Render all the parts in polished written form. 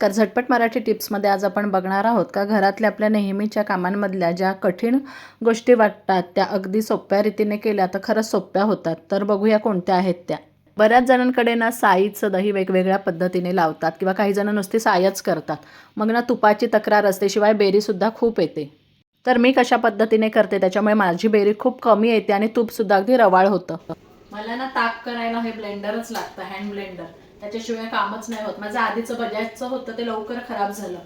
नमस्कार. झटपट मराठी टिप्समध्ये आज आपण बघणार आहोत का घरातल्या आपल्या नेहमीच्या कामांमधल्या ज्या कठीण गोष्टी वाटतात त्या अगदी सोप्या रीतीने केल्या तर खरंच सोप्या होतात. तर बघूया कोणत्या आहेत त्या. बऱ्याच जणांकडे ना साईचं दही वेगवेगळ्या पद्धतीने लावतात किंवा काही जण नुसती सायच करतात. मग ना तुपाची तक्रार असते, शिवाय बेरीसुद्धा खूप येते. तर मी कशा पद्धतीने करते त्याच्यामुळे माझी बेरी खूप कमी येते आणि तूपसुद्धा अगदी रवाळ होतं. मला ना ताक करायला हे ब्लेंडरच लागतं, हँड ब्लेंडर. त्याच्याशिवाय कामच नाही होत. माझं आधीचं बजाजचं होतं ते लवकर खराब झालं,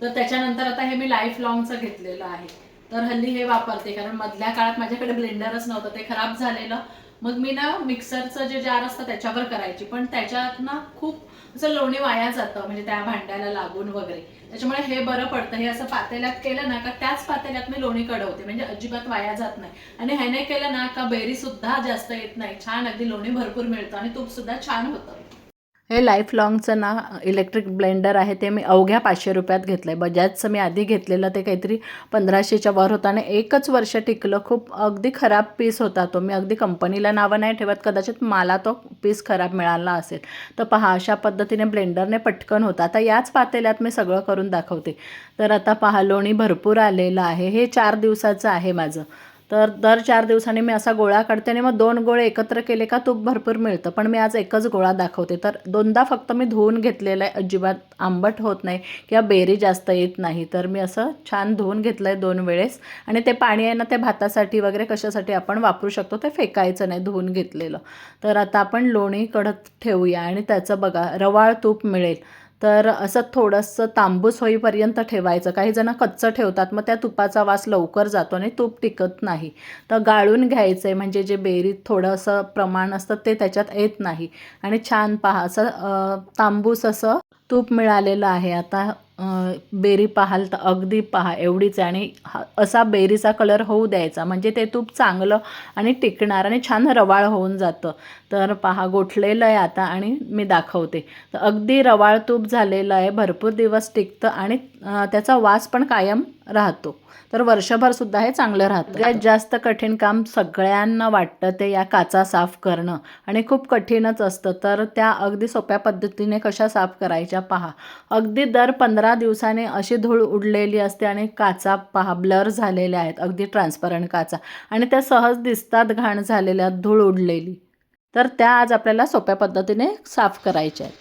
तर त्याच्यानंतर आता हे मी लाईफ लॉंगचं घेतलेलं आहे. तर हल्ली हे वापरते, कारण मधल्या काळात माझ्याकडे ब्लेंडरच नव्हतं, ते खराब झालेलं. मग मी ना मिक्सरचं जे जार असतं त्याच्यावर करायची, पण त्याच्यात ना खूप असं लोणी वाया जातं, म्हणजे त्या भांड्याला लागून वगैरे. त्याच्यामुळे हे बरं पडतं. हे असं पातेल्यात केलं ना का त्याच पातेल्यात मी लोणी कडवते, म्हणजे अजिबात वाया जात नाही. आणि ह्याने केलं ना का बेरी सुद्धा जास्त येत नाही, छान अगदी लोणी भरपूर मिळतं आणि तूप सुद्धा छान होतं. हे लाईफ लॉंगचं ना इलेक्ट्रिक ब्लेंडर आहे, ते मी अवघ्या 500 रुपयात घेतलं आहे. बजाजचं मी आधी घेतलेलं ते काहीतरी 1500च्या वर होतं आणि एकच वर्ष टिकलं. खूप अगदी खराब पीस होता तो. मी अगदी कंपनीला नावं नाही ठेवत, कदाचित मला तो पीस खराब मिळाला असेल. तर पहा, अशा पद्धतीने ब्लेंडरने पटकन होतं. आता याच पातेल्यात मी सगळं करून दाखवते. तर आता पहा, लोणी भरपूर आलेलं आहे. हे 4 दिवसाचं आहे माझं. तर दर 4 दिवसांनी मी असा गोळा काढते आणि मग 2 गोळे एकत्र केले का तूप भरपूर मिळतं. पण मी आज एकच गोळा दाखवते. तर 2दा फक्त मी धुवून घेतलेलं आहे. अजिबात आंबट होत नाही किंवा बेरी जास्त येत नाही. तर मी असं छान धुवून घेतलं आहे 2 वेळेस. आणि ते पाणी आहे ना, ते भातासाठी वगैरे कशासाठी आपण वापरू शकतो, ते फेकायचं नाही, धुवून घेतलेलं. तर आता आपण लोणी कडत ठेवूया आणि त्याचं बघा रवाळ तूप मिळेल. तर असं थोडंसं तांबूस होईपर्यंत ठेवायचं. काही जण कच्चं ठेवतात, मग त्या तुपाचा वास लवकर जातो आणि तूप टिकत नाही. तर गाळून घ्यायचं आहे, म्हणजे जे बेरीत थोडंसं प्रमाण असतं ते त्याच्यात येत नाही. आणि छान पहा, असं तांबूस असं तूप मिळालेलं आहे. आता बेरी पाहाल तर अगदी पहा एवढीच आहे. आणि असा बेरीचा कलर होऊ द्यायचा, म्हणजे ते तूप चांगलं आणि टिकणार आणि छान रवाळ होऊन जातं. तर पहा, गोठलेलं आहे आता आणि मी दाखवते. तर अगदी रवाळ तूप झालेलं आहे, भरपूर दिवस टिकतं आणि त्याचा वास पण कायम राहतो. तर वर्षभरसुद्धा हे चांगलं राहतं. सगळ्यात जास्त कठीण काम सगळ्यांना वाटतं ते या काचा साफ करणं, आणि खूप कठीणच असतं. तर त्या अगदी सोप्या पद्धतीने कशा साफ करायच्या पहा. अगदी दर 15 दिवसाने अशी धूळ उडलेली असते आणि काचा पहा ब्लर झालेल्या आहेत, अगदी ट्रान्सपरंट काचा, आणि त्या सहज दिसतात घाण झालेल्या, धूळ उडलेली. तर त्या आज आपल्याला सोप्या पद्धतीने साफ करायच्या आहेत.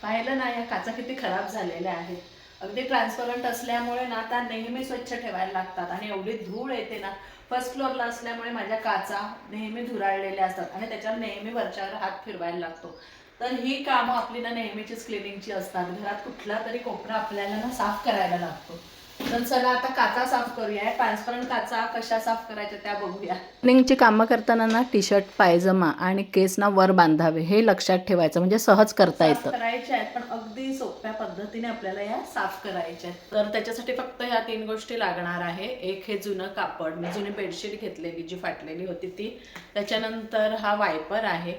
पाहिलं ना, या काचा किती खराब झालेल्या आहेत. अगदी ट्रान्सपरंट असल्यामुळे ना त्या नेहमी स्वच्छ ठेवायला लागतात, आणि एवढी धूळ येते ना. फर्स्ट फ्लोअरला असल्यामुळे माझ्या काचा नेहमी धुराळलेल्या असतात आणि त्याच्यावर नेहमी वरच्यावर हात फिरवायला लागतो. तर ही कामं आपली ना नेहमीचीच क्लिनिंगची असतात. घरात कुठला तरी कोपरा आपल्याला ना साफ करायला लागतो. तर चला आता काचा साफ करूया. ट्रान्सपरंट काचा कशा साफ करायच्या त्या बघूया. क्लिनिंगची कामं करताना ना टी-शर्ट, पायजमा आणि केस ना वर बांधावे, हे लक्षात ठेवायचं, म्हणजे सहज करता येतं. करायच्या आहेत, पण अगदी सोप्या पद्धतीने आपल्याला या साफ करायच्या आहेत. तर त्याच्यासाठी फक्त ह्या 3 गोष्टी लागणार आहे. एक हे जुनं कापड, मी जुनी बेडशीट घेतलेली जी फाटलेली होती ती. त्याच्यानंतर हा वायपर आहे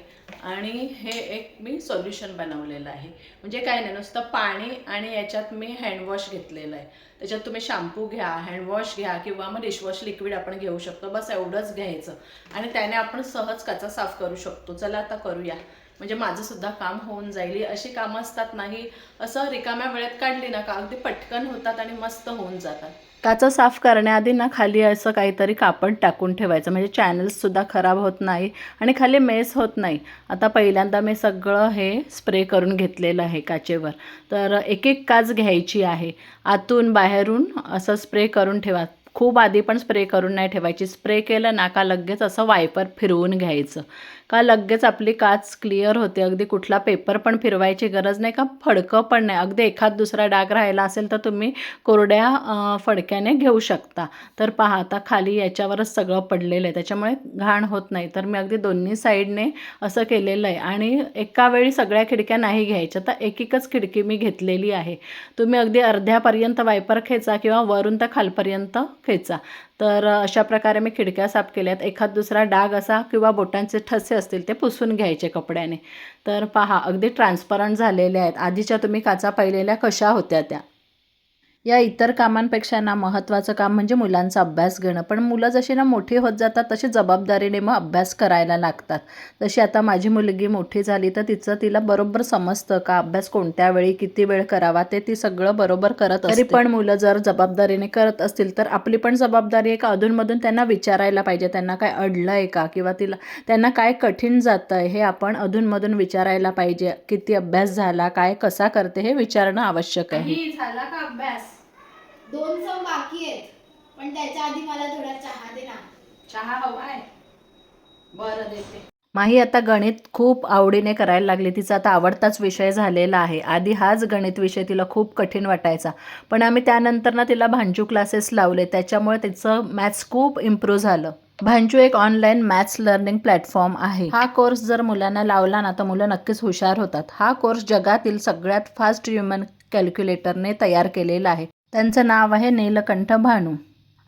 आणि हे एक मी सोल्युशन बनवलेलं आहे. म्हणजे काय नाही, नुसतं पाणी आणि याच्यात मी हँडवॉश घेतलेलं आहे. त्याच्यात तुम्ही शॅम्पू घ्या, हँडवॉश घ्या किंवा मग डिशवॉश लिक्विड आपण घेऊ शकतो. बस एवढंच घ्यायचं आणि त्याने आपण सहज काचा साफ करू शकतो. चला आता करूया, म्हणजे माझं सुद्धा काम होऊन जाईल. अशी कामं असतात नाही, असं रिकाम्या वेळेत काढली ना का अगदी पटकन होतात आणि मस्त होऊन जातात. काचा साफ करण्याआधी ना खाली असं काहीतरी कापड टाकून ठेवायचं, म्हणजे चॅनल्ससुद्धा खराब होत नाही आणि खाली मेस होत नाही. आता पहिल्यांदा मी सगळं हे स्प्रे करून घेतलेलं आहे काचेवर. तर एक एक काच घ्यायची आहे, आतून बाहेरून असं स्प्रे करून ठेवा. खूप आधी पण स्प्रे करून नाही ठेवायची. स्प्रे केलं ना का लगेच असं वायपर फिरवून घ्यायचं, का लगेच आपली काच क्लिअर होते. अगदी कुठला पेपर पण फिरवायची गरज नाही, का फडकं पण नाही. अगदी एखाद दुसरा डाग राहिला असेल तर तुम्ही कोरड्या फडक्याने घेऊ शकता. तर पहा, आता खाली याच्यावरच सगळं पडलेलं आहे, त्याच्यामुळे घाण होत नाही. तर मी अगदी दोन्ही साईडने असं केलेलं आहे. आणि एका वेळी सगळ्या खिडक्या नाही घ्यायच्या, तर एक एकच खिडकी मी घेतलेली आहे. तुम्ही अगदी अर्ध्यापर्यंत वायपर खेचा किंवा वरून तर खालपर्यंत खेचा. तर अशा प्रकारे मी खिडक्या साफ केल्यात. एखाद दुसरा डाग असा किंवा बोटांचे ठसे असतील ते पुसून घ्यायचे कपड्याने. तर पहा, अगदी ट्रान्सपरंट झालेल्या आहेत. आधीच्या तुम्ही काचा पाहिलेल्या कशा होत्या त्या. या इतर कामांपेक्षा ना महत्त्वाचं काम म्हणजे मुलांचा अभ्यास घेणं. पण मुलं जशी ना मोठी होत जातात तशी जबाबदारीने मग अभ्यास करायला लागतात. तशी आता माझी मुलगी मोठी झाली तर तिला बरोबर समजतं का अभ्यास कोणत्या वेळी किती वेळ करावा ते ती सगळं बरोबर करत असते. तरी पण मुलं जर जबाबदारीने करत असतील तर आपली पण जबाबदारी आहे का अधूनमधून त्यांना विचारायला पाहिजे, त्यांना काय अडलं आहे का किंवा त्यांना काय कठीण जातं आहे हे आपण अधूनमधून विचारायला पाहिजे. किती अभ्यास झाला, काय कसा करते हे विचारणं आवश्यक आहे. झाला का अभ्यास? 2 सम बाकी आहेत, पण त्याच्या आधी मला थोडा चहा दे ना. चहा हवाय? बरं देते. माही आता गणित खूप आवडीने करायला लागली. तिचा आता आवडताच विषय झालेला आहे. आधी हाच गणित विषय तिला खूप कठीण वाटायचा, पण आम्ही त्यानंतर ना तिला भांजू क्लासेस लावले. त्याच्यामुळे तिचं मॅथ्स खूप इम्प्रूव्ह झालं. भांजू एक ऑनलाईन मॅथ्स लर्निंग प्लॅटफॉर्म आहे. हा कोर्स जर मुलांना लावला ना तर मुलं नक्कीच हुशार होतात. हा कोर्स जगातील सगळ्यात फास्ट ह्युमन कॅल्क्युलेटरने तयार केलेला आहे. त्यांचं नाव आहे नीलकंठ भानू.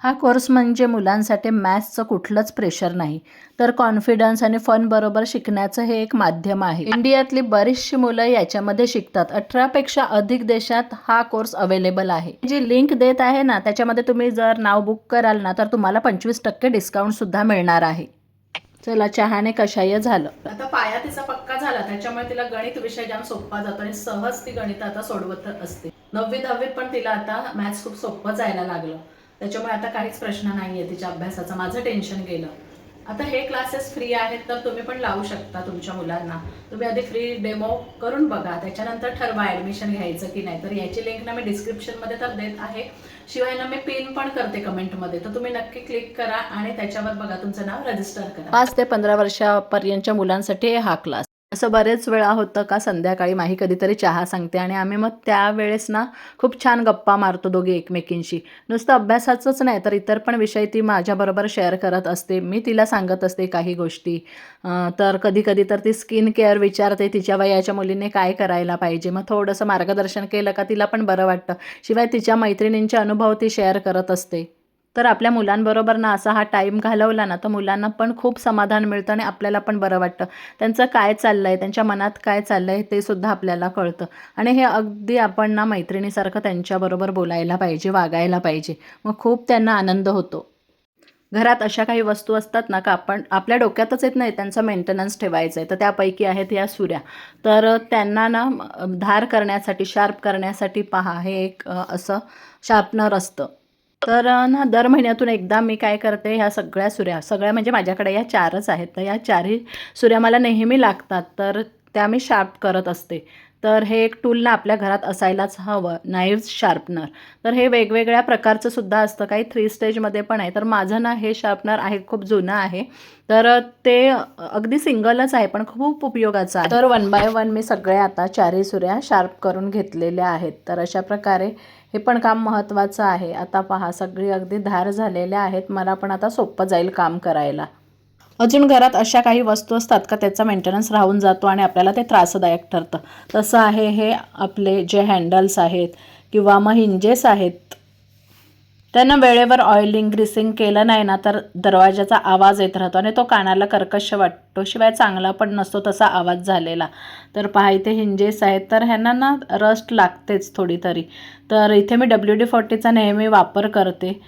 हा कोर्स म्हणजे मुलांसाठी मॅथ्सचं कुठलंच प्रेशर नाही, तर कॉन्फिडन्स आणि फन बरोबर शिकण्याचं हे एक माध्यम आहे. इंडियातली बरीचशी मुलं याच्यामध्ये शिकतात. 18पेक्षा अधिक देशात हा कोर्स अवेलेबल आहे. जी लिंक देत आहे ना त्याच्यामध्ये तुम्ही जर नाव बुक कराल ना तर तुम्हाला 25% डिस्काउंट सुद्धा मिळणार आहे. चला, चहाने कषाय झालं. आता पाया तिचा पक्का झाला, त्याच्यामुळे तिला गणित विषय जाम सोपा जातो आणि सहज ती गणित आता सोडवत असते. 9वी-10वीत पण तिला आता मॅथ्स खूप सोपं जायला लागलं. त्याच्यामुळे आता काहीच प्रश्न नाहीये तिच्या अभ्यासाचा. माझं टेन्शन गेलं. आता हे क्लासेस फ्री आहेत तर तुम्ही पण लावू शकता तुमच्या मुलांना. तुम्ही आधी फ्री डेमो करून बघा, त्याच्यानंतर ठरवा ॲडमिशन घ्यायचं की नाही. तर याची लिंक ना मी डिस्क्रिप्शनमध्ये तर देत आहे, शिवाय ना मी पिन पण करते कमेंटमध्ये. तर तुम्ही नक्की क्लिक करा आणि त्याच्यावर बघा तुमचं नाव रजिस्टर करा. 5 ते 15 वर्षापर्यंतच्या मुलांसाठी हा क्लास. असं बरेच वेळा होतं का संध्याकाळी माही कधीतरी चहा सांगते आणि आम्ही मग त्यावेळेस ना खूप छान गप्पा मारतो दोघी एकमेकींशी. नुसतं अभ्यासाचंच नाही तर इतर पण विषय ती माझ्याबरोबर शेअर करत असते. मी तिला सांगत असते काही गोष्टी. तर कधी कधी तर ती स्किन केअर विचारते, तिच्या वयाच्या मुलीने काय करायला पाहिजे. मग थोडंसं मार्गदर्शन केलं का तिला पण बरं वाटतं. शिवाय तिच्या मैत्रिणींचे अनुभव ती शेअर करत असते. तर आपल्या मुलांबरोबर ना असा हा टाईम घालवला ना तर मुलांना पण खूप समाधान मिळतं आणि आपल्याला पण बरं वाटतं. त्यांचं काय चाललं आहे, त्यांच्या मनात काय चाललं आहे ते सुद्धा आपल्याला कळतं. आणि हे अगदी आपण ना मैत्रिणीसारखं त्यांच्याबरोबर बोलायला पाहिजे, वागायला पाहिजे. मग खूप त्यांना आनंद होतो. घरात अशा काही वस्तू असतात ना का आपण आपल्या डोक्यातच येत नाही त्यांचा मेंटेनन्स ठेवायचा आहे. तर त्यापैकी आहेत या सुऱ्या. तर त्यांना ना धार करण्यासाठी, शार्प करण्यासाठी पहा हे एक असं शार्पनर असतं. तर ना दर महिन्यातून एकदा मी काय करते, ह्या सगळ्या म्हणजे माझ्याकडे या 4च आहेत. तर या 4ही सुऱ्या मला नेहमी लागतात, तर त्या मी शार्प करत असते. तर हे एक टूल ना आपल्या घरात असायलाच हवं, नाईव्ह शार्पनर. तर हे वेगवेगळ्या प्रकारचं सुद्धा असतं, काही 3 स्टेजमध्ये पण आहे. तर माझं ना हे शार्पनर आहे, खूप जुनं आहे. तर ते अगदी सिंगलच आहे पण खूप उपयोगाचं आहे. तर 1 बाय 1 मी सगळ्या आता 4ही सुऱ्या शार्प करून घेतलेल्या आहेत. तर अशा प्रकारे हे पण काम महत्त्वाचं आहे. आता पहा सगळी अगदी धार झालेल्या आहेत. मला पण आता सोपं जाईल काम करायला. अजून घरात अशा काही वस्तू असतात का त्याचा मेंटेनन्स राहून जातो आणि आपल्याला ते त्रासदायक ठरतं. तसं आहे हे आपले जे हँडल्स आहेत किंवा मग हिंजेस आहेत, त्यांना वेळेवर ऑइलिंग ग्रीसिंग केलं नाही ना तर दरवाजाचा आवाज येत राहतो आणि तो कानाला कर्कश वाटतो. शिवाय चांगला पण नसतो तसा आवाज झालेला. तर पहा इथे हिंजेस आहेत, तर ह्यांना ना रस्ट लागतेच थोडी तरी. तर इथे मी WD-40चा नेहमी वापर करते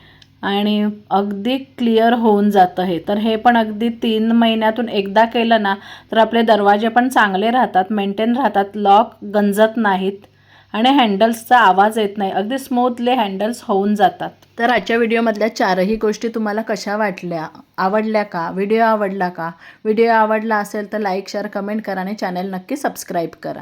आणि अगदी क्लिअर होऊन जातं हे. तर हे पण अगदी 3 महिन्यातून एकदा केलं ना तर आपले दरवाजे पण चांगले राहतात, मेंटेन राहतात, लॉक गंजत नाहीत आणि हँडल्सचा आवाज येत नाही. अगदी स्मूथली हँडल्स होऊन जातात. तर आजच्या व्हिडिओमधल्या 4ही गोष्टी तुम्हाला कशा वाटल्या, आवडल्या का? व्हिडिओ आवडला का? व्हिडिओ आवडला असेल तर लाईक, शेअर, कमेंट करा आणि चॅनल नक्की सबस्क्राईब करा.